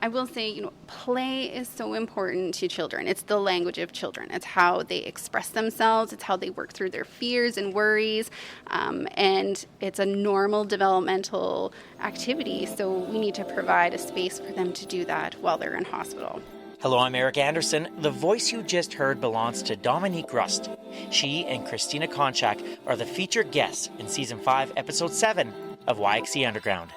I will say, play is so important to children. It's the language of children. It's how they express themselves. It's how they work through their fears and worries. And it's a normal developmental activity. So we need to provide a space for them to do that while they're in hospital. Hello, I'm Eric Anderson. The voice you just heard belongs to Dominique Rust. She and Christina Konchak are the featured guests in Season 5, Episode 7 of YXE Underground.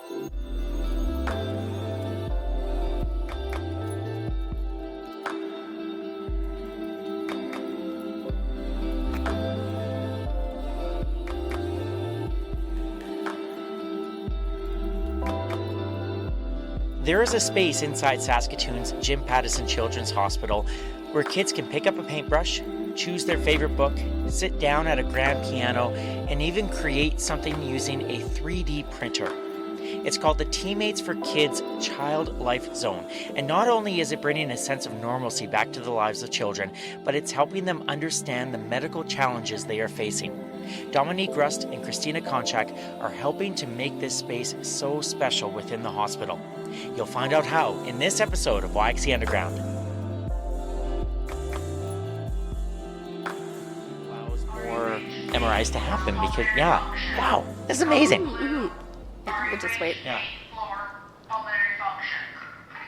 There is a space inside Saskatoon's Jim Pattison Children's Hospital where kids can pick up a paintbrush, choose their favorite book, sit down at a grand piano, and even create something using a 3D printer. It's called the Teammates for Kids Child Life Zone, and not only is it bringing a sense of normalcy back to the lives of children, but it's helping them understand the medical challenges they are facing. Dominique Rust and Christina Konchak are helping to make this space so special within the hospital. You'll find out how in this episode of YXE Underground. Allows more MRIs to happen because, wow, this is amazing. We'll just wait. Yeah.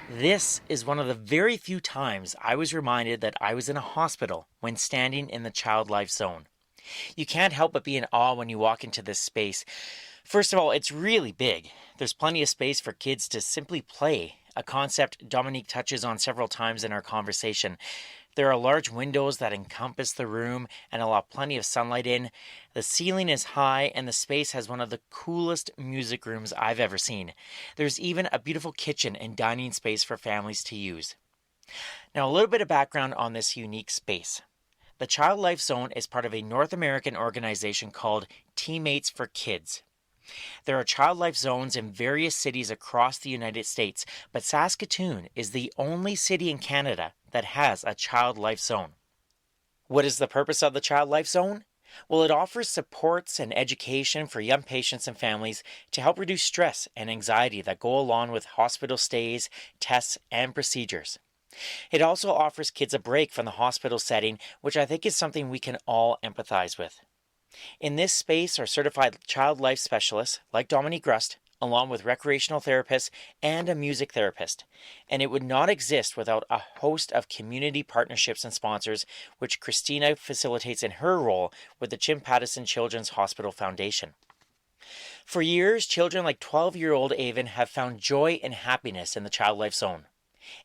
This is one of the very few times I was reminded that I was in a hospital when standing in the Child Life Zone. You can't help but be in awe when you walk into this space. First of all, it's really big. There's plenty of space for kids to simply play, a concept Dominique touches on several times in our conversation. There are large windows that encompass the room and allow plenty of sunlight in. The ceiling is high and the space has one of the coolest music rooms I've ever seen. There's even a beautiful kitchen and dining space for families to use. Now, a little bit of background on this unique space. The Child Life Zone is part of a North American organization called Teammates for Kids. There are Child Life Zones in various cities across the United States, but Saskatoon is the only city in Canada that has a Child Life Zone. What is the purpose of the Child Life Zone? Well, it offers supports and education for young patients and families to help reduce stress and anxiety that go along with hospital stays, tests, and procedures. It also offers kids a break from the hospital setting, which I think is something we can all empathize with. In this space are certified child life specialists like Dominique Rust, along with recreational therapists and a music therapist. And it would not exist without a host of community partnerships and sponsors, which Christina facilitates in her role with the Jim Pattison Children's Hospital Foundation. For years, children like 12-year-old Avon have found joy and happiness in the Child Life Zone.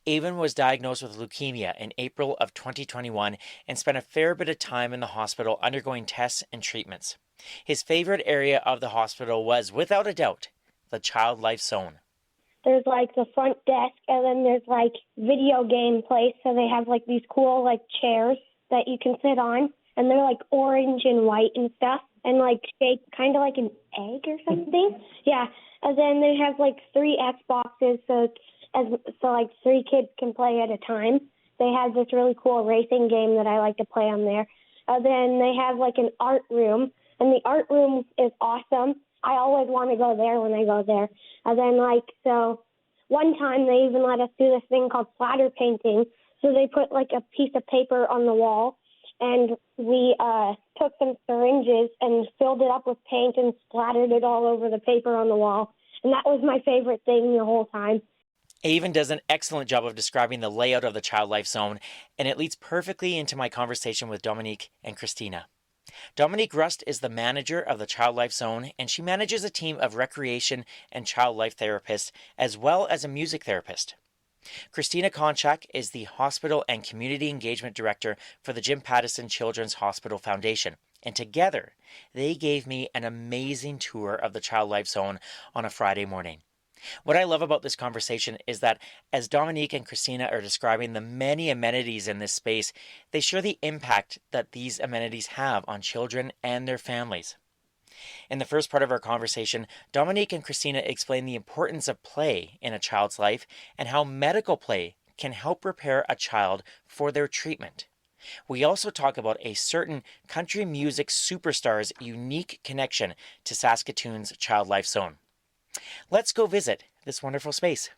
Avon was diagnosed with leukemia in April of 2021 and spent a fair bit of time in the hospital undergoing tests and treatments. His favorite area of the hospital was, without a doubt, the Child Life Zone. There's like the front desk, and then there's like video game place, so they have like these cool like chairs that you can sit on, and they're like orange and white and stuff, and like shaped kind of like an egg or something. Yeah, and then they have like 3 Xboxes, so like 3 kids can play at a time. They have this really cool racing game that I like to play on there. Then they have like an art room, and the art room is awesome. I always want to go there when I go there. And then so one time they even let us do this thing called splatter painting. So they put like a piece of paper on the wall, and we took some syringes and filled it up with paint and splattered it all over the paper on the wall. And that was my favorite thing the whole time. Avon does an excellent job of describing the layout of the Child Life Zone, and it leads perfectly into my conversation with Dominique and Christina. Dominique Rust is the manager of the Child Life Zone, and she manages a team of recreation and child life therapists, as well as a music therapist. Christina Konchak is the Hospital and Community Engagement Director for the Jim Pattison Children's Hospital Foundation, and together they gave me an amazing tour of the Child Life Zone on a Friday morning. What I love about this conversation is that as Dominique and Christina are describing the many amenities in this space, they share the impact that these amenities have on children and their families. In the first part of our conversation, Dominique and Christina explain the importance of play in a child's life and how medical play can help prepare a child for their treatment. We also talk about a certain country music superstar's unique connection to Saskatoon's Child Life Zone. Let's go visit this wonderful space.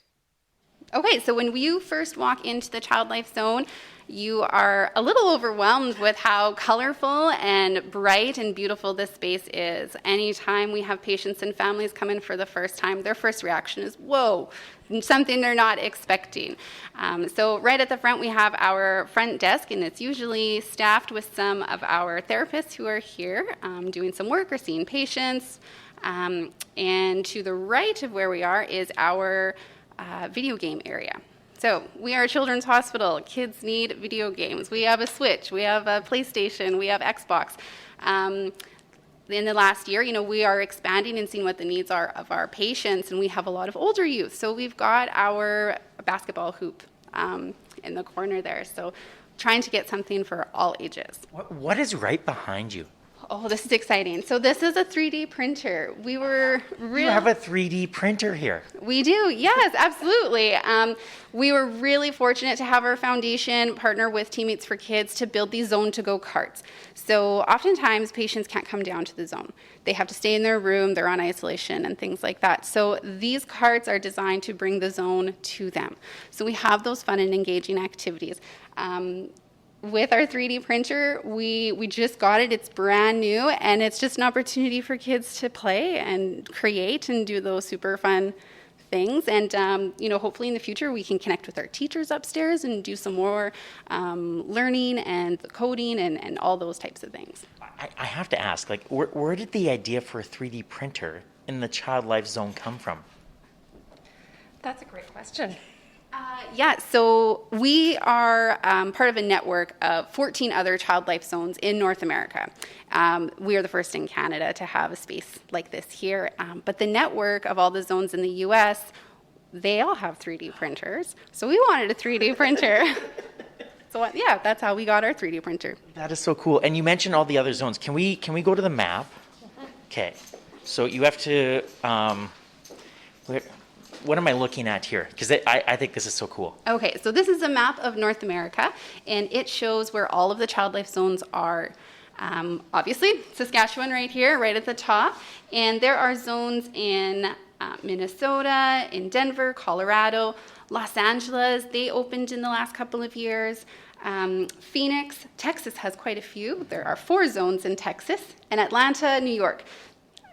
Okay, so when you first walk into the Child Life Zone, you are a little overwhelmed with how colorful and bright and beautiful this space is. Anytime we have patients and families come in for the first time, their first reaction is, whoa, something they're not expecting. So right at the front, we have our front desk, and it's usually staffed with some of our therapists who are here doing some work or seeing patients. And to the right of where we are is our video game area. So we are a children's hospital. Kids need video games. We have a Switch. We have a PlayStation. We have Xbox. In the last year, we are expanding and seeing what the needs are of our patients, and we have a lot of older youth. So we've got our basketball hoop in the corner there. So trying to get something for all ages. What is right behind you? Oh, this is exciting. So this is a 3D printer. We were You have a 3D printer here. We do, yes, absolutely. We were really fortunate to have our foundation partner with Teammates for Kids to build these Zone-to-Go carts. So oftentimes patients can't come down to the zone. They have to stay in their room, they're on isolation and things like that. So these carts are designed to bring the zone to them. So we have those fun and engaging activities. With our 3D printer, we just got it. It's brand new, and it's just an opportunity for kids to play and create and do those super fun things. And, hopefully in the future we can connect with our teachers upstairs and do some more learning and the coding and all those types of things. I have to ask, where did the idea for a 3D printer in the Child Life Zone come from? That's a great question. So we are part of a network of 14 other Child Life Zones in North America. We are the first in Canada to have a space like this here. But the network of all the zones in the U.S., they all have 3D printers. So we wanted a 3D printer. So yeah, that's how we got our 3D printer. That is so cool. And you mentioned all the other zones. Can we go to the map? Okay. So you have to... what am I looking at here? Because I think this is so cool. Okay, so this is a map of North America, and it shows where all of the Child Life Zones are. Obviously, Saskatchewan right here, right at the top, and there are zones in Minnesota, in Denver, Colorado, Los Angeles. They opened in the last couple of years. Phoenix, Texas has quite a few. There are 4 zones in Texas, and Atlanta, New York.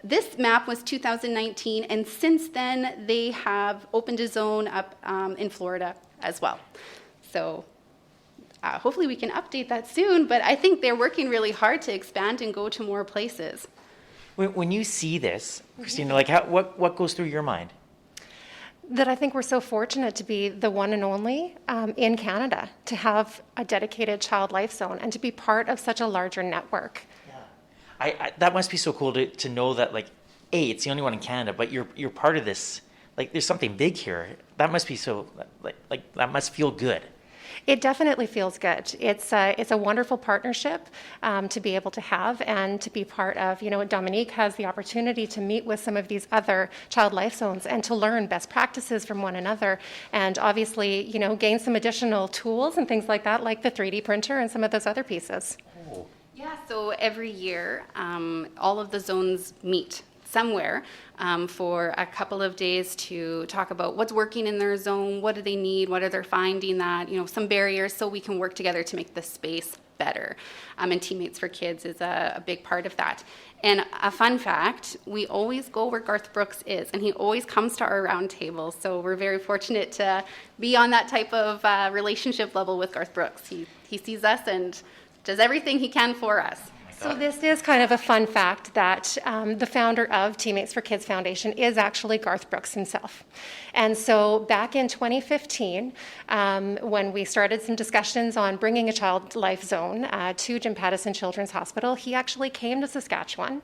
This map was 2019, and since then they have opened a zone up in Florida as well. So hopefully we can update that soon, but I think they're working really hard to expand and go to more places. When you see this, Christina, what goes through your mind? That I think we're so fortunate to be the one and only in Canada to have a dedicated Child Life Zone and to be part of such a larger network. That must be so cool to know that, it's the only one in Canada, but you're part of this. There's something big here. That must be so, that must feel good. It definitely feels good. It's a wonderful partnership to be able to have and to be part of. Dominique has the opportunity to meet with some of these other Child Life Zones and to learn best practices from one another, and obviously, gain some additional tools and things like that, like the 3D printer and some of those other pieces. Oh. Yeah, so every year, all of the zones meet somewhere for a couple of days to talk about what's working in their zone, what do they need, what are they finding that, some barriers, so we can work together to make the space better. And Teammates for Kids is a big part of that. And a fun fact, we always go where Garth Brooks is, and he always comes to our round table. So we're very fortunate to be on that type of relationship level with Garth Brooks. He sees us and does everything he can for us. So this is kind of a fun fact that the founder of Teammates for Kids Foundation is actually Garth Brooks himself. And so back in 2015, when we started some discussions on bringing a Child Life Zone to Jim Pattison Children's Hospital, he actually came to Saskatchewan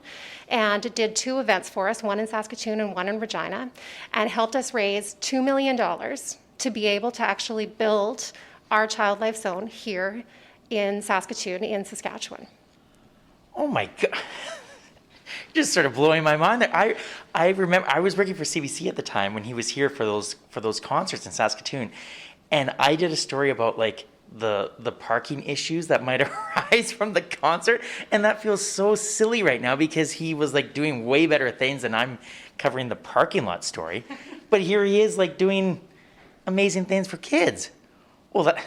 and did 2 events for us, one in Saskatoon and one in Regina, and helped us raise $2 million to be able to actually build our Child Life Zone here in Saskatoon, in Saskatchewan. Oh my God. Just sort of blowing my mind. I remember I was working for CBC at the time when he was here for those concerts in Saskatoon. And I did a story about the parking issues that might arise from the concert. And that feels so silly right now because he was doing way better things than I'm covering the parking lot story. But here he is doing amazing things for kids. Well, I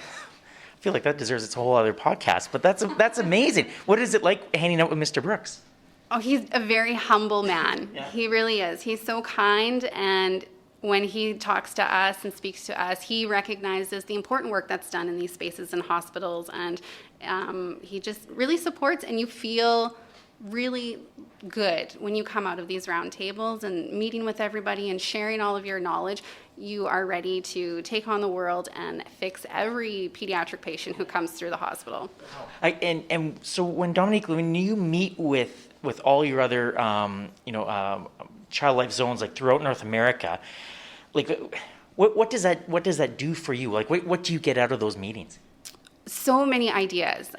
feel like that deserves its whole other podcast, but that's amazing. What is it like hanging out with Mr. Brooks? Oh, he's a very humble man. Yeah. He really is. He's so kind, and when he talks to us and speaks to us, he recognizes the important work that's done in these spaces in hospitals, and he just really supports, and you feel really good when you come out of these round tables and meeting with everybody and sharing all of your knowledge. You are ready to take on the world and fix every pediatric patient who comes through the hospital. And so when Dominique, when you meet with all your other child life zones like throughout North America, like what does that do for you? Like what do you get out of those meetings? So many ideas.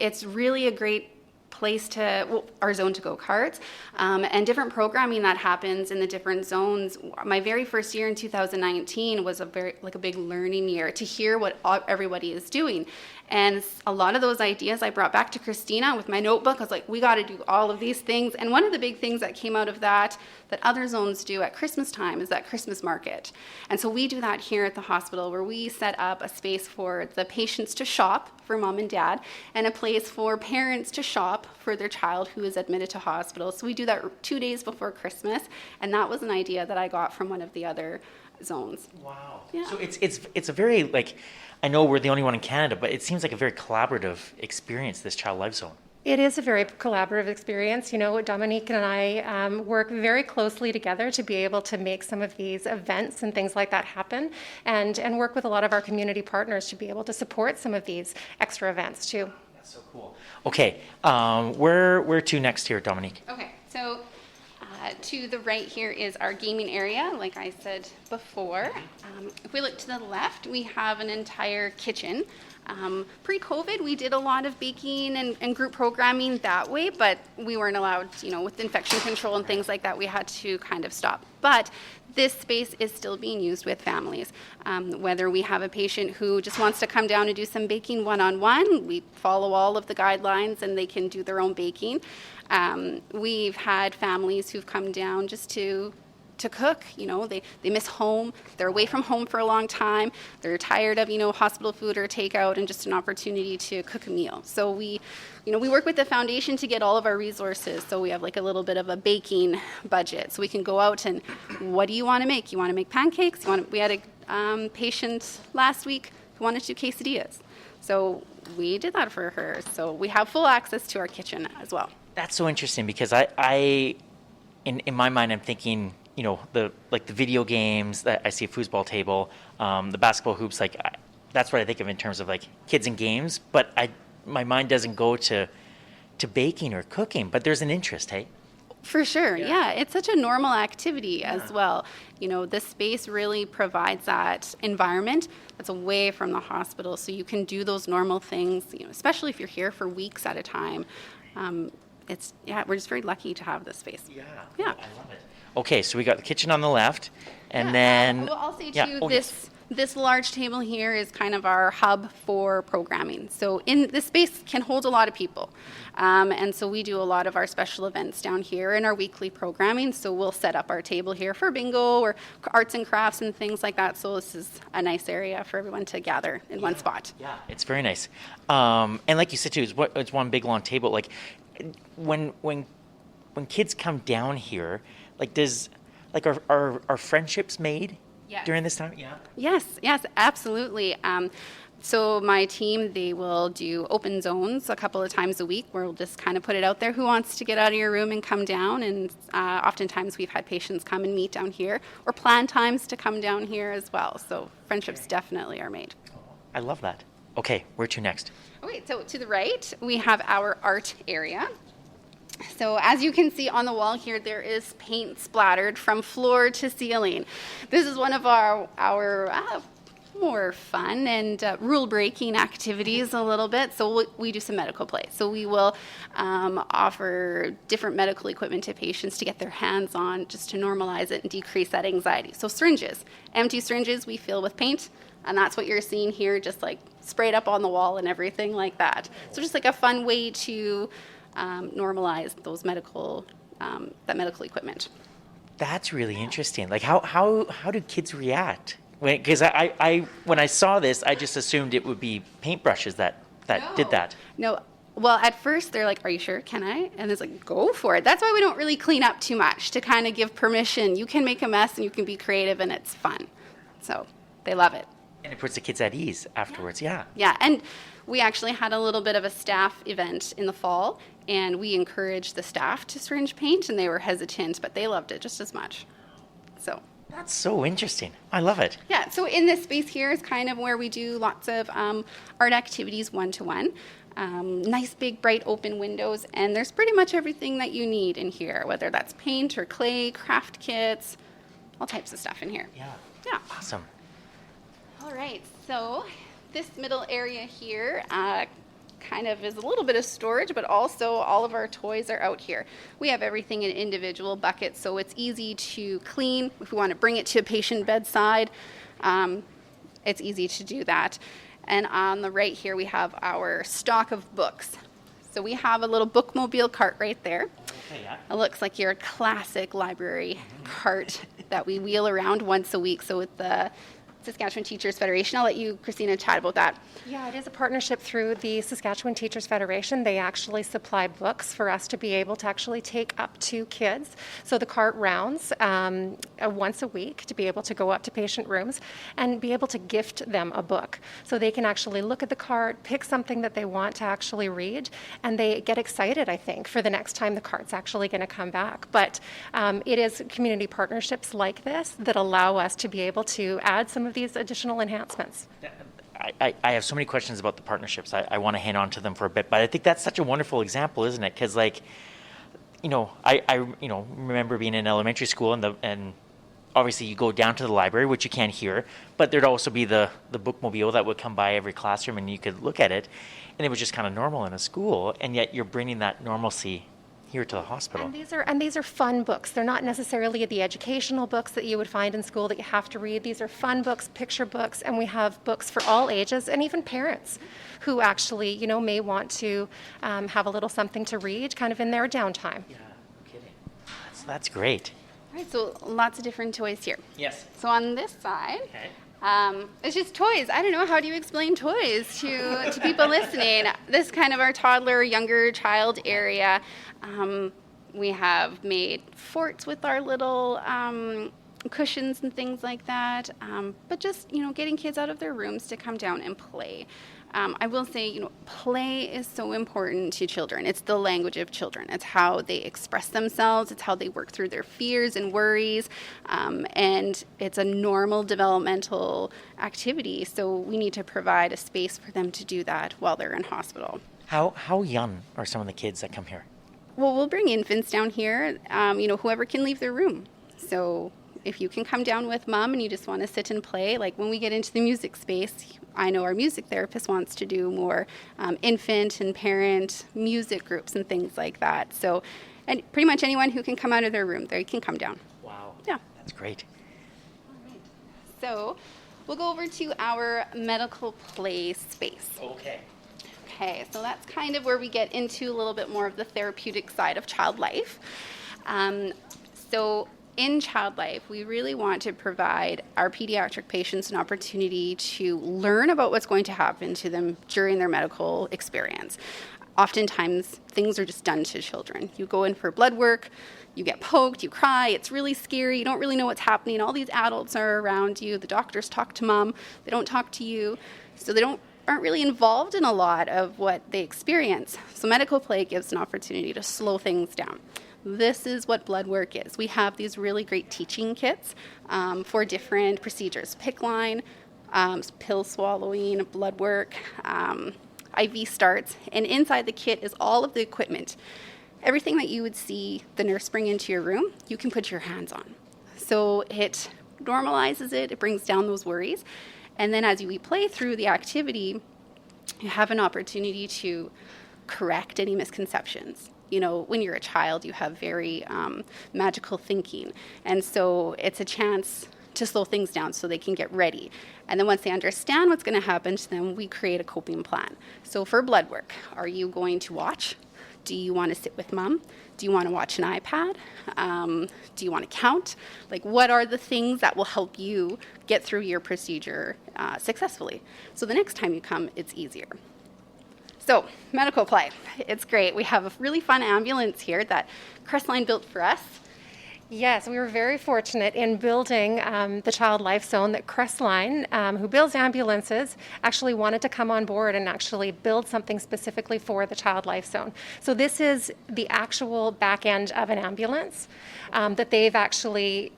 It's really a great place our zone to go cards, and different programming that happens in the different zones. My very first year in 2019 was a big learning year to hear what everybody is doing. And a lot of those ideas I brought back to Christina with my notebook. I was like, we got to do all of these things. And one of the big things that came out of that other zones do at Christmas time is that Christmas market. And so we do that here at the hospital, where we set up a space for the patients to shop for mom and dad, and a place for parents to shop for their child who is admitted to hospital. So we do that 2 days before Christmas. And that was an idea that I got from one of the other zones. Wow. Yeah. So it's a very, like, I know we're the only one in Canada, but it seems like a very collaborative experience, this child life zone. It is a very collaborative experience. You know, Dominique and I work very closely together to be able to make some of these events and things like that happen, and work with a lot of our community partners to be able to support some of these extra events too. That's so cool. Okay, where to next here, Dominique? Okay, so to the right here is our gaming area, like I said before. If we look to the left, we have an entire kitchen. Pre-COVID, we did a lot of baking and group programming that way, but we weren't allowed, with infection control and things like that, we had to kind of stop. But this space is still being used with families. Whether we have a patient who just wants to come down and do some baking one-on-one, we follow all of the guidelines and they can do their own baking. We've had families who've come down just to cook. They miss home, they're away from home for a long time, they're tired of hospital food or takeout, and just an opportunity to cook a meal. So we work with the foundation to get all of our resources. So we have like a little bit of a baking budget, so we can go out and, what do you want to make? You want to make pancakes? We had a patient last week who wanted to do quesadillas, so we did that for her. So we have full access to our kitchen as well. That's so interesting, because I in my mind, I'm thinking, the video games that I see a foosball table, the basketball hoops, that's what I think of in terms of like kids and games. But my mind doesn't go to baking or cooking. But there's an interest, hey? For sure, yeah. It's such a normal activity as well. This space really provides that environment that's away from the hospital, so you can do those normal things, especially if you're here for weeks at a time. We're just very lucky to have this space. Yeah. I love it. Okay, so we got the kitchen on the left, and then... Well, I'll say too, this large table here is kind of our hub for programming. So this space can hold a lot of people. And so we do a lot of our special events down here in our weekly programming. So we'll set up our table here for bingo or arts and crafts and things like that. So this is a nice area for everyone to gather in one spot. Yeah, it's very nice. And like you said too, it's one big long table. Like when kids come down here, are friendships made during this time? Yeah. Yes, absolutely. So my team, they will do open zones a couple of times a week where we'll just kind of put it out there. Who wants to get out of your room and come down? And oftentimes we've had patients come and meet down here, or plan times to come down here as well. So friendships definitely are made. I love that. Okay, where to next? Okay, so to the right, we have our art area. So as you can see on the wall here, there is paint splattered from floor to ceiling. This is one of our more fun and rule-breaking activities a little bit. So we do some medical play. So we will offer different medical equipment to patients to get their hands on, just to normalize it and decrease that anxiety. So syringes, empty syringes we fill with paint, and that's what you're seeing here, just like sprayed up on the wall and everything like that. So just like a fun way to normalize those medical equipment. That's really interesting. Like how do kids react Because I when I saw this, I just assumed it would be paintbrushes that did that. No. Well, at first they're like, "Are you sure? Can I?" And it's like, "Go for it." That's why we don't really clean up too much, to kind of give permission. You can make a mess and you can be creative and it's fun. So they love it. And it puts the kids at ease afterwards. Yeah. Yeah, and we actually had a little bit of a staff event in the fall, and we encouraged the staff to syringe paint, and they were hesitant, but they loved it just as much. So That's so interesting. I love it. yeah, so in this space here is kind of where we do lots of art activities one-to-one. Nice big bright open windows, and there's pretty much everything that you need in here, whether that's paint or clay, craft kits, all types of stuff in here. Yeah. Yeah. Awesome. All right, so this middle area here kind of is a little bit of storage, but also all of our toys are out here. We have everything in individual buckets, so it's easy to clean. If we want to bring it to a patient bedside, it's easy to do that. And on the right here, we have our stock of books. So we have a little bookmobile cart right there. Okay, yeah. It looks like your classic library cart that we wheel around once a week. So with the Saskatchewan Teachers Federation, I'll let you, Christina, chat about that. Yeah, it is a partnership through the Saskatchewan Teachers Federation. They actually supply books for us to be able to actually take up to kids. So the cart rounds once a week to be able to go up to patient rooms and be able to gift them a book. So they can actually look at the cart, pick something that they want to actually read, and they get excited, I think, for the next time the cart's actually going to come back. But it is community partnerships like this that allow us to be able to add some of these additional enhancements. I have so many questions about the partnerships. I want to hang on to them for a bit, but I think that's such a wonderful example, isn't it? Because, like, I remember being in elementary school, and obviously you go down to the library, which you can't hear, but there'd also be the bookmobile that would come by every classroom, and you could look at it, and it was just kind of normal in a school, and yet you're bringing that normalcy here to the hospital. And these are fun books. They're not necessarily the educational books that you would find in school that you have to read. These are fun books, picture books, and we have books for all ages and even parents who actually, may want to have a little something to read kind of in their downtime. Yeah, no kidding. That's great. All right, so lots of different toys here. Yes. So on this side, Okay. it's just toys. I don't know, how do you explain toys to people listening? This is kind of our toddler, younger child area. We have made forts with our little cushions and things like that. But just, getting kids out of their rooms to come down and play. I will say, play is so important to children. It's the language of children. It's how they express themselves. It's how they work through their fears and worries. And it's a normal developmental activity. So we need to provide a space for them to do that while they're in hospital. How young are some of the kids that come here? Well, we'll bring infants down here, whoever can leave their room. So if you can come down with mom and you just want to sit and play, like when we get into the music space, I know our music therapist wants to do more infant and parent music groups and things like that. So, and pretty much anyone who can come out of their room, they can come down. Wow. Yeah. That's great. So we'll go over to our medical play space. Okay. Okay, so that's kind of where we get into a little bit more of the therapeutic side of child life. So in child life, we really want to provide our pediatric patients an opportunity to learn about what's going to happen to them during their medical experience. Oftentimes, things are just done to children. You go in for blood work, you get poked, you cry, it's really scary, you don't really know what's happening. All these adults are around you. The doctors talk to mom, they don't talk to you, so they aren't really involved in a lot of what they experience. So medical play gives an opportunity to slow things down. This is what blood work is. We have these really great teaching kits for different procedures. PICC line, pill swallowing, blood work, IV starts, and inside the kit is all of the equipment. Everything that you would see the nurse bring into your room, you can put your hands on. So it normalizes it, it brings down those worries. And then as we play through the activity, you have an opportunity to correct any misconceptions. When you're a child, you have very magical thinking. And so it's a chance to slow things down so they can get ready. And then once they understand what's going to happen to them, we create a coping plan. So for blood work, are you going to watch Do you want to sit with mom? Do you want to watch an iPad? Do you want to count? Like, what are the things that will help you get through your procedure successfully? So the next time you come, it's easier. So, medical play. It's great. We have a really fun ambulance here that Crestline built for us. Yes, we were very fortunate in building the Child Life Zone that Crestline, who builds ambulances, actually wanted to come on board and actually build something specifically for the Child Life Zone. So this is the actual back end of an ambulance that they've actually,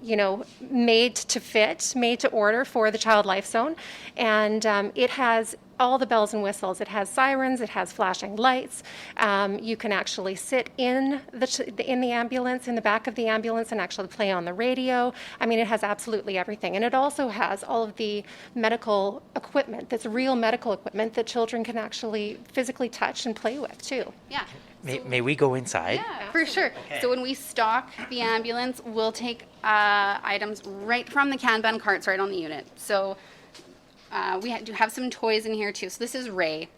made to fit, made to order for the Child Life Zone. And it has all the bells and whistles. It has sirens, it has flashing lights. You can actually sit in the ambulance, in the back of the ambulance, and actually play on the radio. I mean, it has absolutely everything. And it also has all of the medical equipment, that's real medical equipment that children can actually physically touch and play with, too. Yeah. May we go inside? Yeah, for sure. Okay. So when we stock the ambulance, we'll take items right from the Kanban carts right on the unit. So we do have some toys in here too. So this is Ray.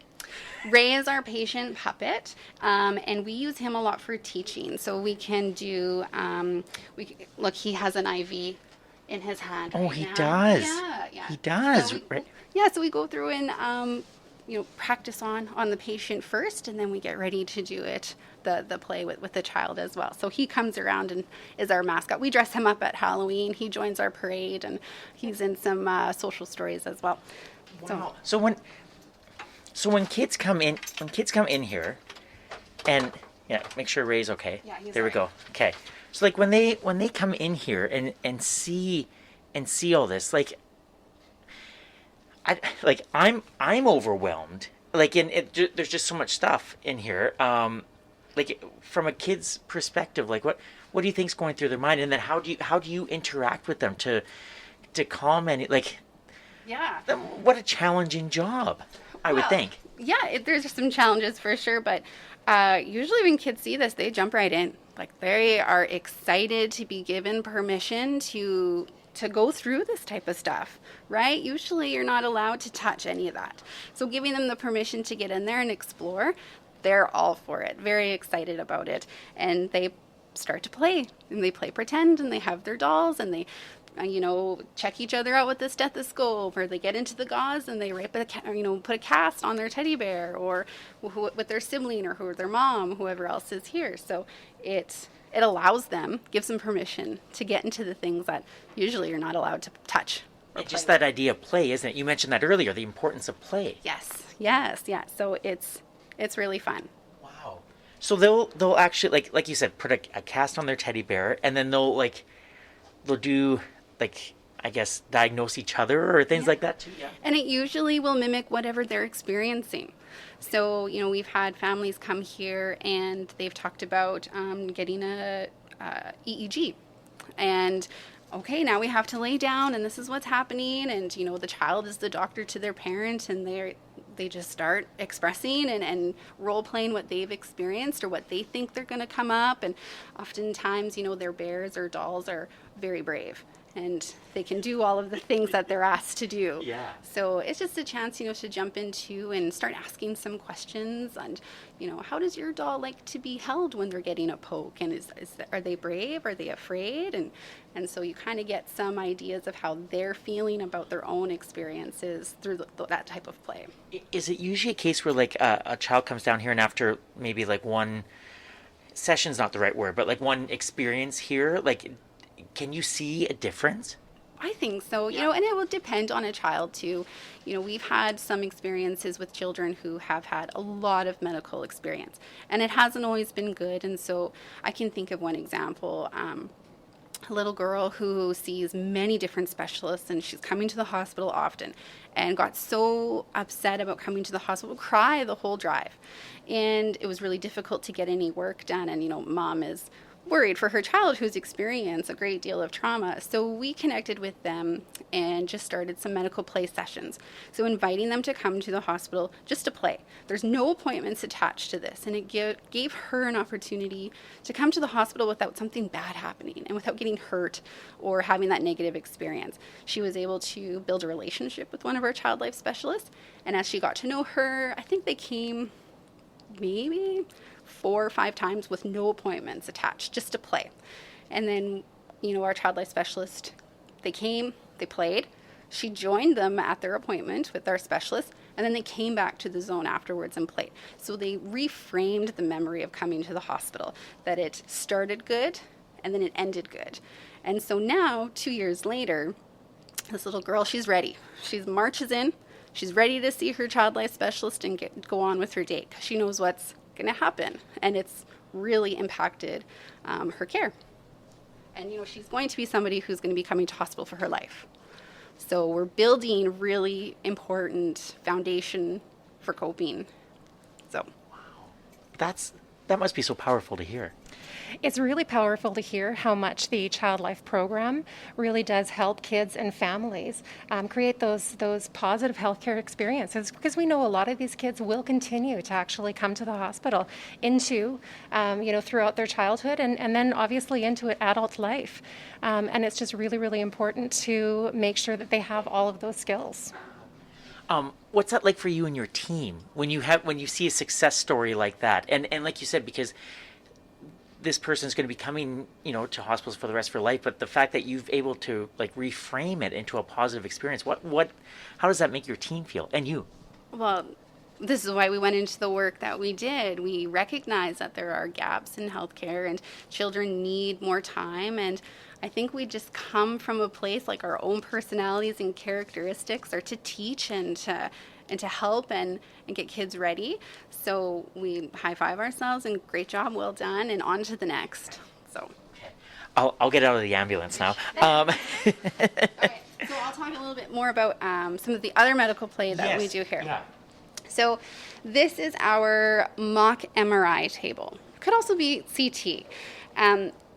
Ray is our patient puppet, and we use him a lot for teaching. So we can do, look, he has an IV in his hand. Oh, right he now. does. Yeah. He does. So right. So we go through and, practice on the patient first, and then we get ready to do it, the play with the child as well. So he comes around and is our mascot. We dress him up at Halloween. He joins our parade, and he's in some social stories as well. Wow. So when kids come in here, and make sure Ray's okay. Yeah, he's there we go. Okay. So like when they come in here and see all this, I'm overwhelmed. There's just so much stuff in here. From a kid's perspective, what do you think's going through their mind, and then how do you interact with them to calm any Yeah. What a challenging job, I would think. Yeah, there's some challenges for sure, but usually when kids see this, they jump right in. They are excited to be given permission to go through this type of stuff, right? Usually you're not allowed to touch any of that. So giving them the permission to get in there and explore, they're all for it, very excited about it. And they start to play, and they play pretend, and they have their dolls, and they check each other out with the stethoscope, or they get into the gauze and they put a cast on their teddy bear, or with their sibling, or their mom, whoever else is here. So it allows them, gives them permission to get into the things that usually you're not allowed to touch. And just that idea of play, isn't it? You mentioned that earlier, the importance of play. Yes. So it's really fun. Wow. So they'll actually like you said, put a cast on their teddy bear, and then they'll do I guess diagnose each other or things like that too. Yeah. And it usually will mimic whatever they're experiencing. So, we've had families come here and they've talked about getting a EEG. And okay, now we have to lay down and this is what's happening. And, the child is the doctor to their parent, and they just start expressing and role playing what they've experienced or what they think they're going to come up. And oftentimes, their bears or dolls are very brave, and they can do all of the things that they're asked to do. Yeah. So it's just a chance, to jump into and start asking some questions. And, how does your doll like to be held when they're getting a poke? And are they brave? Are they afraid? And so you kind of get some ideas of how they're feeling about their own experiences through that type of play. Is it usually a case where a child comes down here and after maybe one session's not the right word, but one experience here, can you see a difference? I think so, and it will depend on a child too. We've had some experiences with children who have had a lot of medical experience, and it hasn't always been good. And so I can think of one example, a little girl who sees many different specialists, and she's coming to the hospital often, and got so upset about coming to the hospital, cry the whole drive. And it was really difficult to get any work done. And, mom is worried for her child who's experienced a great deal of trauma. So we connected with them and just started some medical play sessions. So inviting them to come to the hospital just to play. There's no appointments attached to this. And it gave her an opportunity to come to the hospital without something bad happening and without getting hurt or having that negative experience. She was able to build a relationship with one of our child life specialists. And as she got to know her, I think they came maybe 4 or 5 times with no appointments attached, just to play. And then, our child life specialist, they came, they played. She joined them at their appointment with our specialist, and then they came back to the zone afterwards and played. So they reframed the memory of coming to the hospital, that it started good and then it ended good. And so now, 2 years later, this little girl, she's ready. She marches in. She's ready to see her child life specialist and go on with her day, because she knows what's going to happen. And it's really impacted her care. And, she's going to be somebody who's going to be coming to hospital for her life. So we're building really important foundation for coping. So That must be so powerful to hear. It's really powerful to hear how much the Child Life program really does help kids and families create those positive healthcare experiences, because we know a lot of these kids will continue to actually come to the hospital into, throughout their childhood and then obviously into adult life. And it's just really, really important to make sure that they have all of those skills. What's that like for you and your team when you see a success story like that? And like you said, because this person is going to be coming, to hospitals for the rest of their life, but the fact that you've able to reframe it into a positive experience, how does that make your team feel and you? Well, this is why we went into the work that we did. We recognize that there are gaps in healthcare and children need more time. And I think we just come from a place, like our own personalities and characteristics are to teach and to help and get kids ready. So we high five ourselves and great job, well done, and on to the next. So I'll get out of the ambulance now. Okay, so I'll talk a little bit more about some of the other medical play that we do here. Yeah. So this is our mock MRI table. Could also be CT.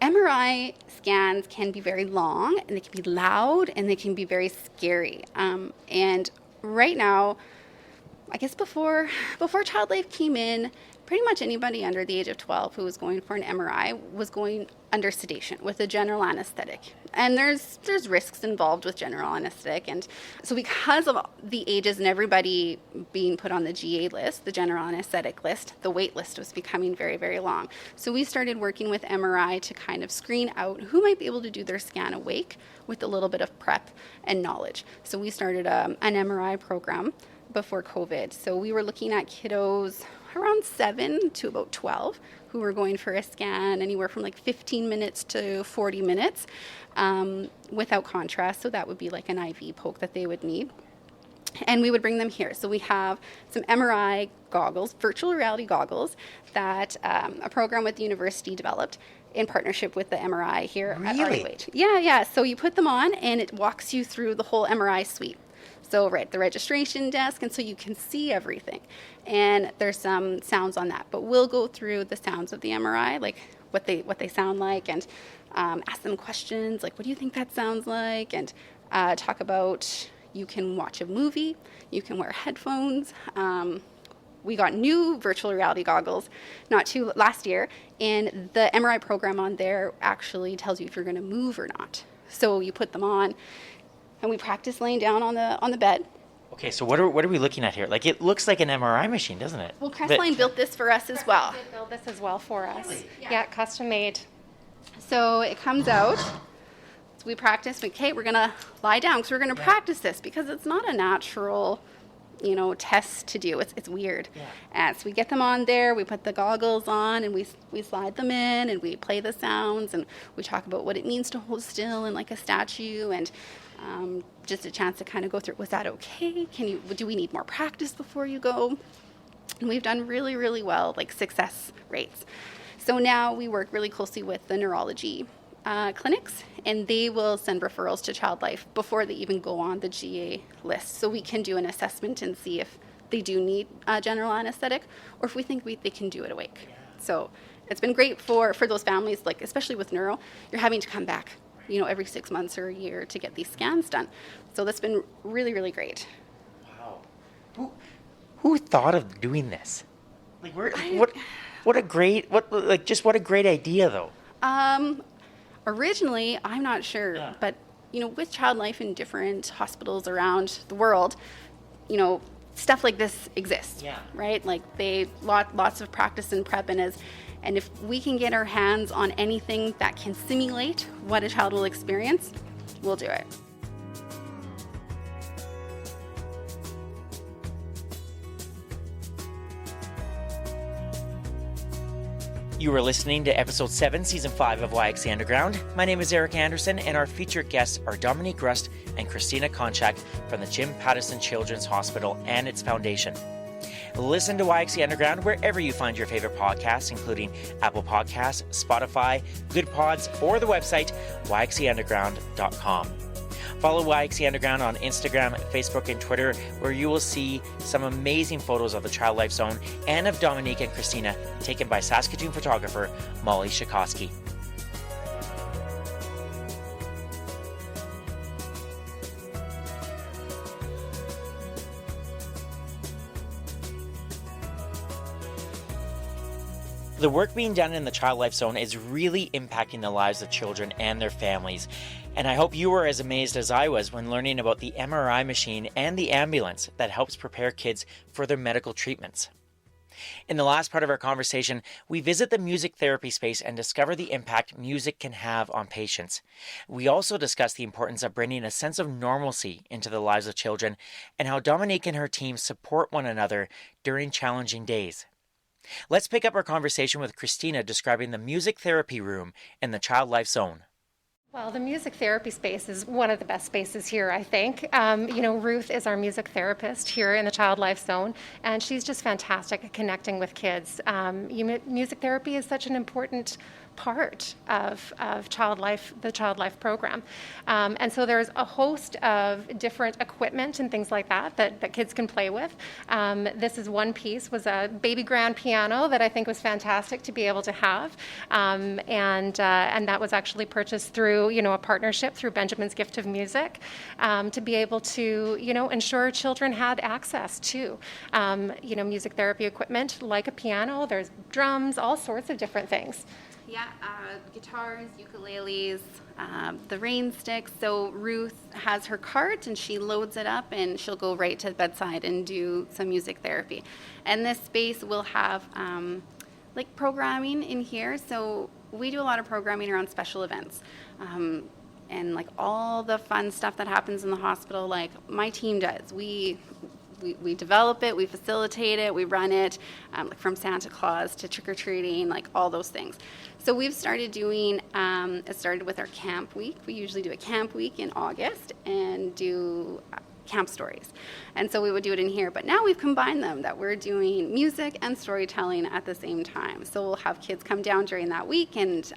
MRI scans can be very long, and they can be loud, and they can be very scary. And right now, I guess before Child Life came in, pretty much anybody under the age of 12 who was going for an MRI was going under sedation with a general anesthetic. And there's risks involved with general anesthetic. And so because of the ages and everybody being put on the GA list, the general anesthetic list, the wait list was becoming very, very long. So we started working with MRI to kind of screen out who might be able to do their scan awake with a little bit of prep and knowledge. So we started an MRI program before COVID. So we were looking at kiddos around 7 to about 12 who were going for a scan anywhere from 15 minutes to 40 minutes without contrast. So that would be like an IV poke that they would need. And we would bring them here. So we have some MRI goggles, virtual reality goggles, that a program with the university developed in partnership with the MRI here at RUH. Yeah. So you put them on and it walks you through the whole MRI suite. So right, the registration desk, and so you can see everything. And there's some sounds on that, but we'll go through the sounds of the MRI, like what they sound like, and ask them questions like, what do you think that sounds like? And talk about, you can watch a movie, you can wear headphones. We got new virtual reality goggles last year, and the MRI program on there actually tells you if you're going to move or not. So you put them on, and we practice laying down on the bed. Okay, so what are we looking at here? It looks like an MRI machine, doesn't it? Well, Crestline built this for us as well. They built this as well for us. Really? Yeah, custom made. So it comes out. So we practice. Okay, we're gonna lie down because we're gonna practice this because it's not a natural, test to do. It's weird. Yeah. So we get them on there. We put the goggles on and we slide them in and we play the sounds and we talk about what it means to hold still and like a statue and. Just a chance to kind of go through, was that okay? Do we need more practice before you go? And we've done really, really well, success rates. So now we work really closely with the neurology clinics, and they will send referrals to Child Life before they even go on the GA list. So we can do an assessment and see if they do need general anesthetic or if we think they can do it awake. Yeah. So it's been great for those families, especially with neuro, you're having to come back every 6 months or a year to get these scans done. So that's been really, really great. Wow. Who thought of doing this? What a great idea though. Originally, I'm not sure, but with Child Life in different hospitals around the world, stuff like this exists, Yeah. right? Like lots of practice and prep, and if we can get our hands on anything that can simulate what a child will experience, we'll do it. You are listening to episode 7, season 5 of YXC Underground. My name is Eric Anderson, and our featured guests are Dominique Rust and Christina Konchak from the Jim Pattison Children's Hospital and its foundation. Listen to YXC Underground wherever you find your favorite podcasts, including Apple Podcasts, Spotify, Good Pods, or the website yxcunderground.com. Follow YXC Underground on Instagram, Facebook, and Twitter, where you will see some amazing photos of the Child Life Zone and of Dominique and Christina, taken by Saskatoon photographer Molly Shikoski. The work being done in the Child Life Zone is really impacting the lives of children and their families. And I hope you were as amazed as I was when learning about the MRI machine and the ambulance that helps prepare kids for their medical treatments. In the last part of our conversation, we visit the music therapy space and discover the impact music can have on patients. We also discuss the importance of bringing a sense of normalcy into the lives of children and how Dominique and her team support one another during challenging days. Let's pick up our conversation with Christina describing the music therapy room in the Child Life Zone. Well, the music therapy space is one of the best spaces here, I think. Ruth is our music therapist here in the Child Life Zone, and she's just fantastic at connecting with kids. Music therapy is such an important part of the Child Life program. And so there's a host of different equipment and things like that kids can play with. This is one piece, was a baby grand piano that I think was fantastic to be able to have. And that was actually purchased through, a partnership through Benjamin's Gift of Music, to be able to, ensure children had access to, music therapy equipment like a piano. There's drums, all sorts of different things. Yeah, guitars, ukuleles, the rain sticks. So Ruth has her cart and she loads it up and she'll go right to the bedside and do some music therapy. And this space will have programming in here. So we do a lot of programming around special events. And like all the fun stuff that happens in the hospital, like my team does. We develop it, we facilitate it, we run it, like from Santa Claus to trick-or-treating, like all those things. So we've started doing, it started with our camp week. We usually do a camp week in August and do camp stories. And so we would do it in here, but now we've combined them, that we're doing music and storytelling at the same time. So we'll have kids come down during that week, and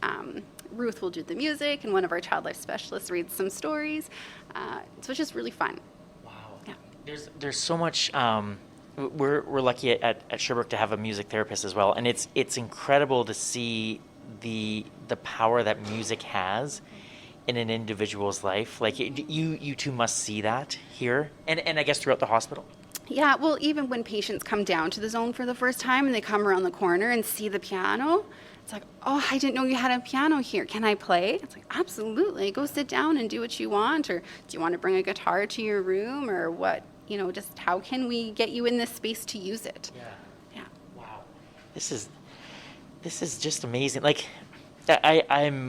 Ruth will do the music, and one of our child life specialists reads some stories. So it's just really fun. There's so much. We're lucky at Sherbrooke to have a music therapist as well, and it's incredible to see the power that music has in an individual's life. Like you two must see that here, and I guess throughout the hospital. Yeah, well, even when patients come down to the zone for the first time and they come around the corner and see the piano, it's like, oh, I didn't know you had a piano here. Can I play? It's like, absolutely. Go sit down and do what you want. Or do you want to bring a guitar to your room, or what? Just how can we get you in this space to use it? Yeah. Wow. This is just amazing. Like, I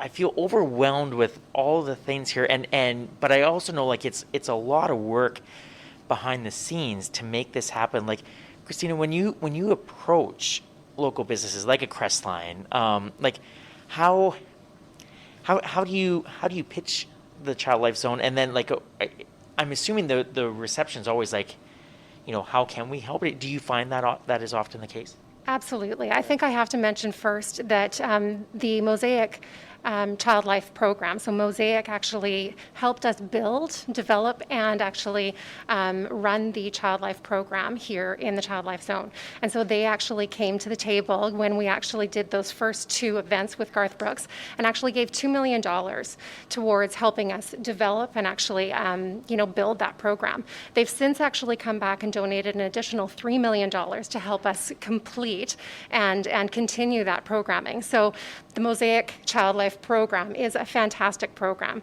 feel overwhelmed with all the things here, but I also know like it's a lot of work behind the scenes to make this happen. Like, Christina, when you approach local businesses like a Crestline, like how do you pitch the Child Life Zone? And then like I'm assuming the reception is always like, how can we help it? Do you find that is often the case? Absolutely. I think I have to mention first that the Mosaic Child Life program, so Mosaic actually helped us build, develop, and actually run the Child Life program here in the Child Life Zone. And so they actually came to the table when we actually did those first 2 events with Garth Brooks, and actually gave $2 million towards helping us develop and actually build that program. They've since actually come back and donated an additional $3 million to help us complete and continue that programming. So the Mosaic Child Life Life program is a fantastic program.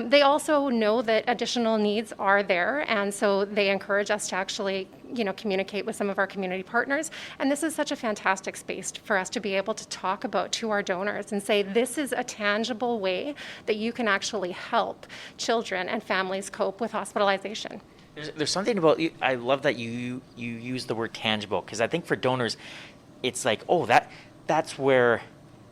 They also know that additional needs are there, and so they encourage us to actually communicate with some of our community partners. And this is such a fantastic space for us to be able to talk about to our donors and say, this is a tangible way that you can actually help children and families cope with hospitalization. There's something about you. I love that you use the word tangible, because I think for donors, it's like, oh, that's where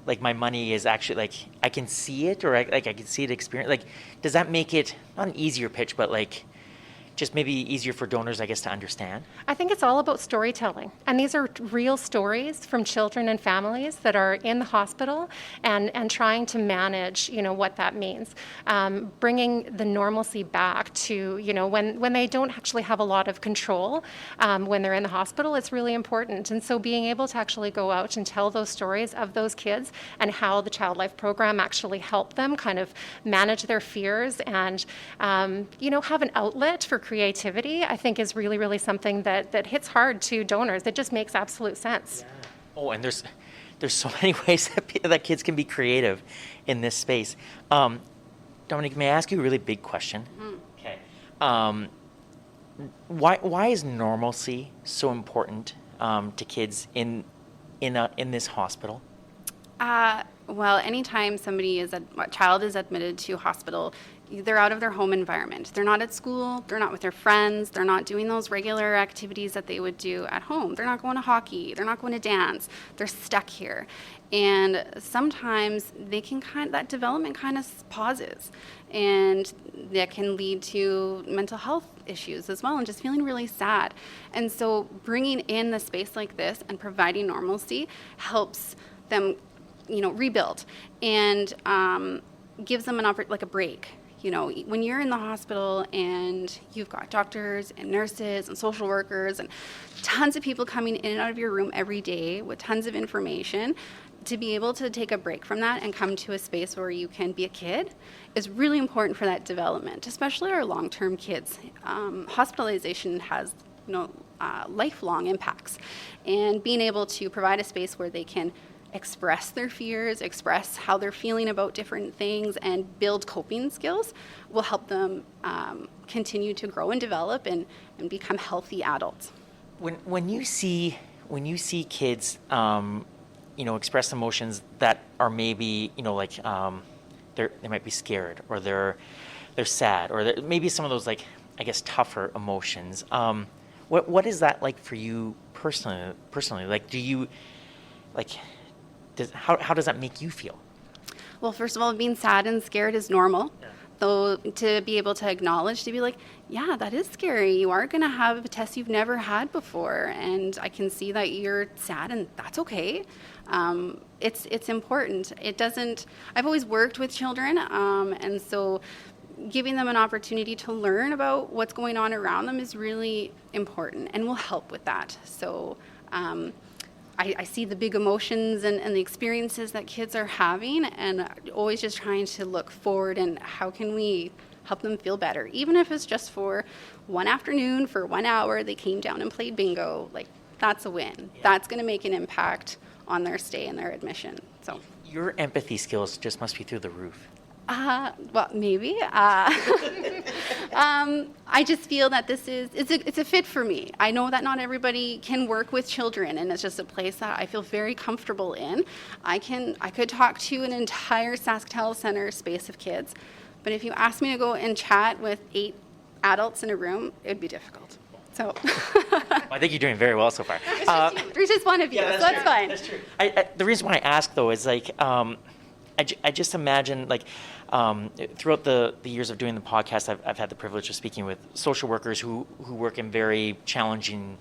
like my money is actually, like I can see it, or I can see it experience. Like, does that make it not an easier pitch, but like just maybe easier for donors, I guess, to understand? I think it's all about storytelling. And these are real stories from children and families that are in the hospital and trying to manage, what that means. Bringing the normalcy back to, when they don't actually have a lot of control when they're in the hospital, it's really important. And so being able to actually go out and tell those stories of those kids and how the Child Life program actually helped them kind of manage their fears and, have an outlet for creativity, I think is really, really something that hits hard to donors. It just makes absolute sense. Yeah. Oh, and there's so many ways that kids can be creative in this space. Dominique, may I ask you a really big question? Mm-hmm. Okay. Why is normalcy so important to kids in this hospital? Well, anytime a child is admitted to hospital, they're out of their home environment. They're not at school, they're not with their friends, they're not doing those regular activities that they would do at home. They're not going to hockey, they're not going to dance, they're stuck here. And sometimes that development kind of pauses, and that can lead to mental health issues as well, and just feeling really sad. And so bringing in the space like this and providing normalcy helps them rebuild and gives them a break. When you're in the hospital and you've got doctors and nurses and social workers and tons of people coming in and out of your room every day with tons of information, to be able to take a break from that and come to a space where you can be a kid is really important for that development, especially our long-term kids. Hospitalization has lifelong impacts, and being able to provide a space where they can express their fears, express how they're feeling about different things, and build coping skills will help them continue to grow and develop and become healthy adults. When you see kids, express emotions that are maybe, they might be scared, or they're sad, or maybe some of those, like, I guess, tougher emotions. What is that like for you personally? Like, do you how does that make you feel? Well, first of all, being sad and scared is normal. Yeah. So to be able to acknowledge, to be like, yeah, that is scary. You are going to have a test you've never had before, and I can see that you're sad, and that's okay. It's important. I've always worked with children, and so giving them an opportunity to learn about what's going on around them is really important and will help with that. So I see the big emotions and the experiences that kids are having, and always just trying to look forward and how can we help them feel better. Even if it's just for one afternoon, for 1 hour, they came down and played bingo, like that's a win. Yeah. That's going to make an impact on their stay and their admission. So your empathy skills just must be through the roof. Well, maybe. I just feel that it's a fit for me. I know that not everybody can work with children, and it's just a place that I feel very comfortable in. I could talk to an entire Saskatchewan Centre space of kids, but if you ask me to go and chat with 8 adults in a room, it'd be difficult. So I think you're doing very well so far. There's just one of you, so that's fine. That's true. The reason why I ask, though, is like I just imagine, like, throughout the years of doing the podcast, I've had the privilege of speaking with social workers who work in very challenging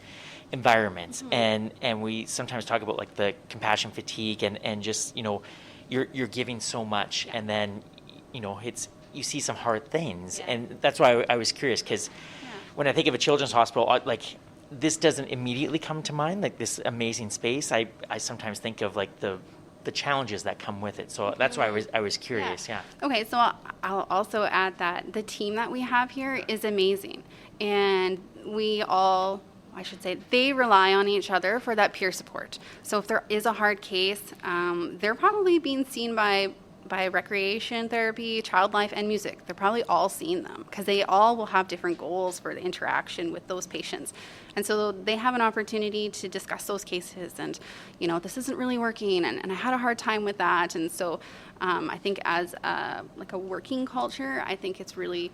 environments, mm-hmm. and we sometimes talk about like the compassion fatigue and just you're giving so much, yeah. and then you see some hard things, yeah. and that's why I was curious, because yeah. when I think of a children's hospital, like this doesn't immediately come to mind, like this amazing space. I sometimes think of like the challenges that come with it. So that's why I was curious. Yeah. Okay, so I'll also add that the team that we have here is amazing. And they rely on each other for that peer support. So if there is a hard case, they're probably being seen by by recreation therapy, child life, and music. They're probably all seeing them because they all will have different goals for the interaction with those patients. And so they have an opportunity to discuss those cases and, this isn't really working and I had a hard time with that. And so I think as a working culture, I think it's really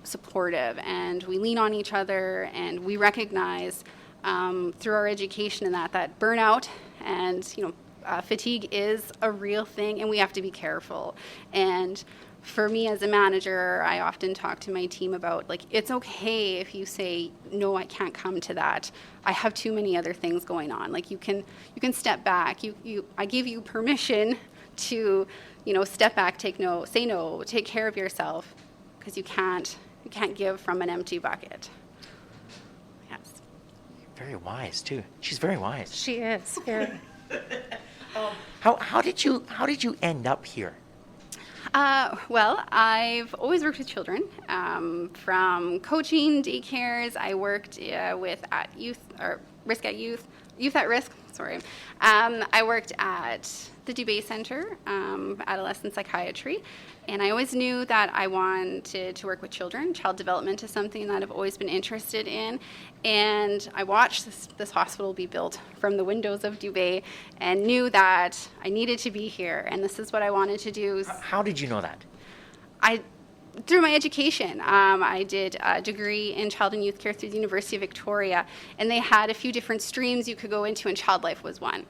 supportive and we lean on each other and we recognize through our education and that burnout and, fatigue is a real thing and we have to be careful. And for me as a manager, I often talk to my team about it's okay if you say, no, I can't come to that. I have too many other things going on. You can step back. I give you permission to, step back, say no, take care of yourself because you can't give from an empty bucket. Yes. Very wise too. She's very wise. She is. Yeah. How did you end up here? Well, I've always worked with children, from coaching, daycares. I worked with youth at risk. Sorry. I worked at the Dubé Center, adolescent psychiatry, and I always knew that I wanted to work with children. Child development is something that I've always been interested in, and I watched this hospital be built from the windows of Dubé and knew that I needed to be here, and this is what I wanted to do. How did you know that? Through my education. I did a degree in child and youth care through the University of Victoria, and they had a few different streams you could go into, and child life was one.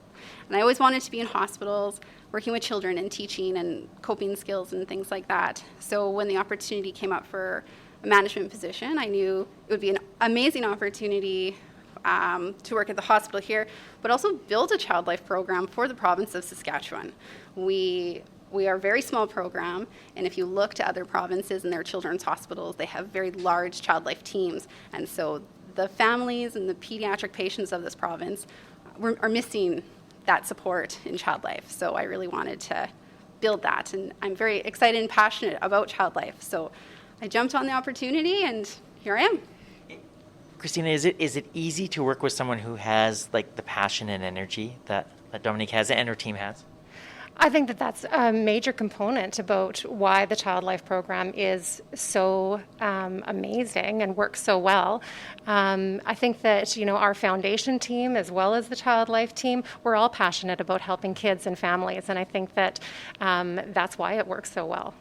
And I always wanted to be in hospitals, working with children and teaching and coping skills and things like that. So when the opportunity came up for a management position, I knew it would be an amazing opportunity to work at the hospital here, but also build a child life program for the province of Saskatchewan. We are a very small program, and if you look to other provinces and their children's hospitals, they have very large child life teams. And so the families and the pediatric patients of this province are missing that support in child life. So I really wanted to build that, and I'm very excited and passionate about child life. So I jumped on the opportunity, and here I am. Christina, is it easy to work with someone who has the passion and energy that Dominique has and her team has? I think that's a major component about why the Child Life program is so amazing and works so well. I think that, our foundation team as well as the Child Life team, we're all passionate about helping kids and families, and I think that that's why it works so well.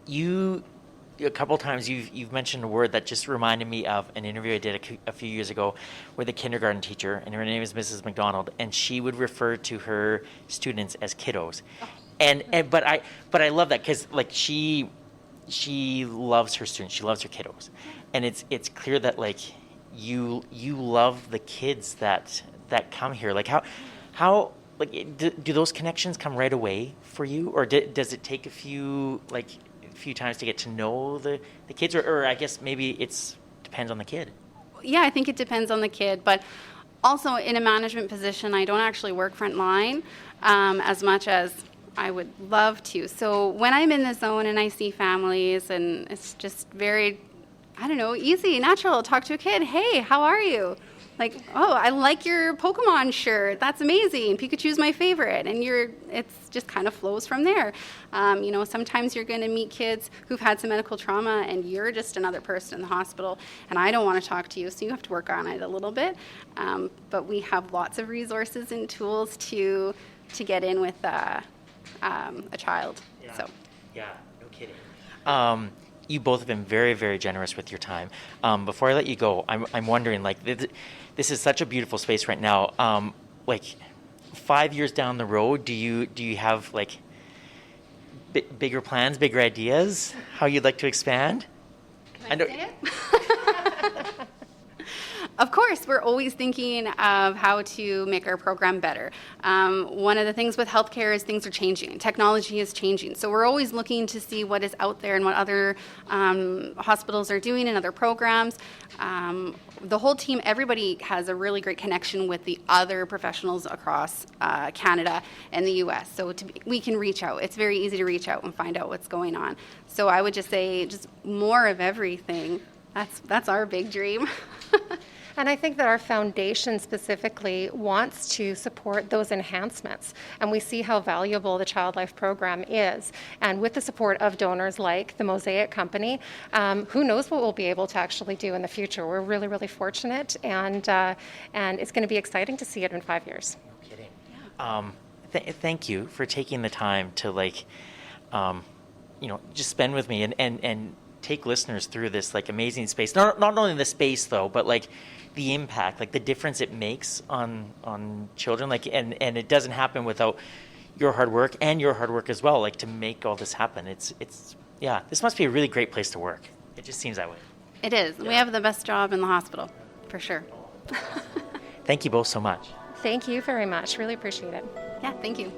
You a couple times you've mentioned a word that just reminded me of an interview I did a few years ago with a kindergarten teacher, and her name is Mrs. McDonald, and she would refer to her students as kiddos. But I love that because she loves her students, she loves her kiddos, and it's clear that you love the kids that come here. How do those connections come right away for you, or does it take a few times to get to know the kids, or I guess maybe it depends on the kid? Yeah, I think it depends on the kid, but also in a management position, I don't actually work front line as much as I would love to. So when I'm in the zone and I see families, and it's just very, easy, natural, talk to a kid, hey, how are you? Oh, I like your Pokemon shirt. That's amazing. Pikachu's my favorite. And it's just kind of flows from there. Sometimes you're going to meet kids who've had some medical trauma and you're just another person in the hospital and I don't want to talk to you, so you have to work on it a little bit. But we have lots of resources and tools to get in with a child. Yeah. So. Yeah, no kidding. You both have been very, very generous with your time. Before I let you go, I'm wondering, this is such a beautiful space right now. 5 years down the road, do you have bigger plans, bigger ideas, how you'd like to expand? Can I say it? Of course, we're always thinking of how to make our program better. One of the things with healthcare is things are changing. Technology is changing. So we're always looking to see what is out there and what other hospitals are doing and other programs. The whole team, everybody has a really great connection with the other professionals across Canada and the U.S. So we can reach out. It's very easy to reach out and find out what's going on. So I would just say just more of everything That's our big dream. And I think that our foundation specifically wants to support those enhancements. And we see how valuable the Child Life program is. And with the support of donors like the Mosaic Company, who knows what we'll be able to actually do in the future. We're really, really fortunate, and it's going to be exciting to see it in 5 years. No kidding. Thank you for taking the time to just spend with me and take listeners through this amazing space. Not only the space though, but the impact, the difference it makes on children, and it doesn't happen without your hard work and your hard work as well, to make all this happen. It's this must be a really great place to work. It just seems that way. It is. Yeah. We have the best job in the hospital, for sure. Thank you both so much. Thank you very much. Really appreciate it. Yeah, thank you.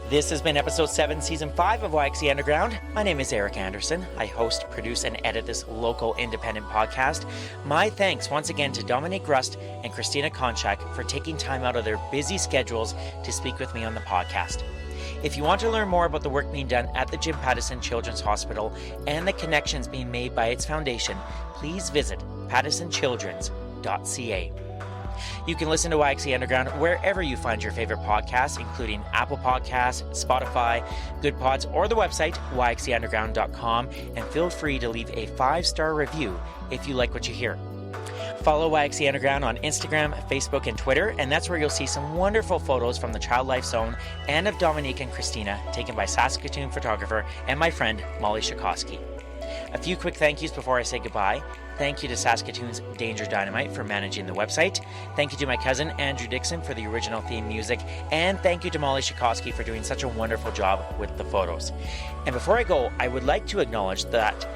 This has been episode 7, season 5 of YXE Underground. My name is Eric Anderson. I host, produce, and edit this local independent podcast. My thanks once again to Dominique Rust and Christina Konchak for taking time out of their busy schedules to speak with me on the podcast. If you want to learn more about the work being done at the Jim Pattison Children's Hospital and the connections being made by its foundation, please visit pattisonchildrens.ca. You can listen to YXE Underground wherever you find your favorite podcasts, including Apple Podcasts, Spotify, Good Pods, or the website, yxeunderground.com, and feel free to leave a 5-star review if you like what you hear. Follow YXE Underground on Instagram, Facebook, and Twitter, and that's where you'll see some wonderful photos from the Child Life Zone and of Dominique and Christina, taken by Saskatoon photographer and my friend Molly Shakosky. A few quick thank yous before I say goodbye. Thank you to Saskatoon's Danger Dynamite for managing the website. Thank you to my cousin Andrew Dixon for the original theme music. And thank you to Molly Shakosky for doing such a wonderful job with the photos. And before I go, I would like to acknowledge that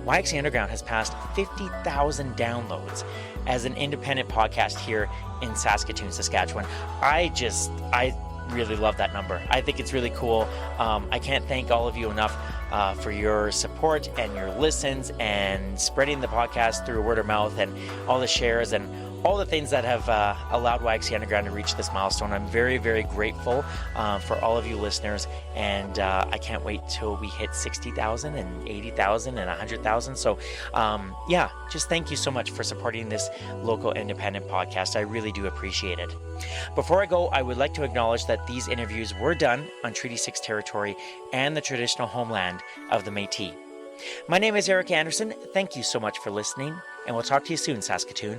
YXE Underground has passed 50,000 downloads as an independent podcast here in Saskatoon, Saskatchewan. I really love that number. I think it's really cool. I can't thank all of you enough for your support and your listens and spreading the podcast through word of mouth and all the shares and all the things that have allowed YXE Underground to reach this milestone. I'm very, very grateful for all of you listeners, and I can't wait till we hit 60,000 and 80,000 and 100,000. So just thank you so much for supporting this local independent podcast. I really do appreciate it. Before I go, I would like to acknowledge that these interviews were done on Treaty 6 territory and the traditional homeland of the Métis. My name is Eric Anderson. Thank you so much for listening, and we'll talk to you soon, Saskatoon.